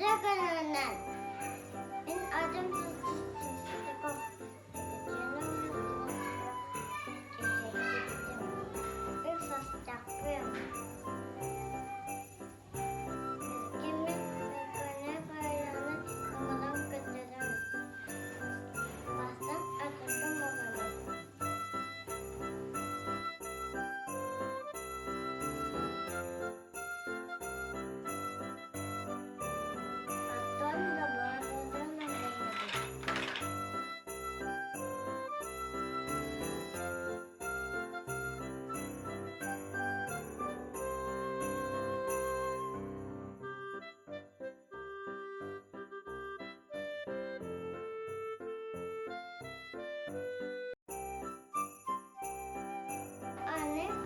kanalından. En adım Sıkı.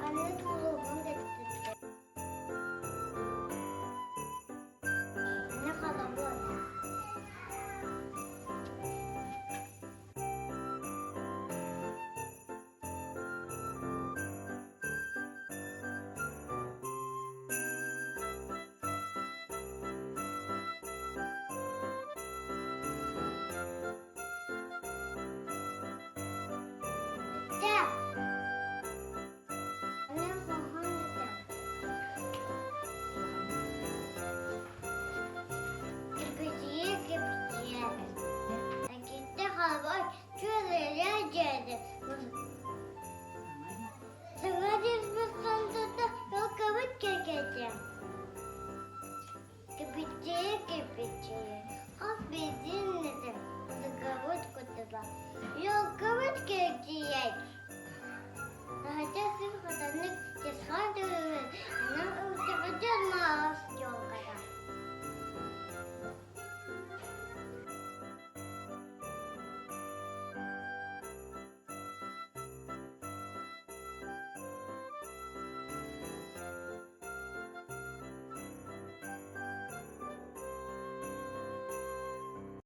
Anne dolabını getirdi. Ne kalabalık. Gel. Anne bahan dedi. Kepeciye. Gitti hava şuraya geldi. Sıvadız bir sonunda yok kavut çekeceğim. Kepeciye. Affedin dedim. Kavut kutuba. Yok kavut çekecek. Daha da siz kadarlık cesaret edin. Ne uçacağız mı?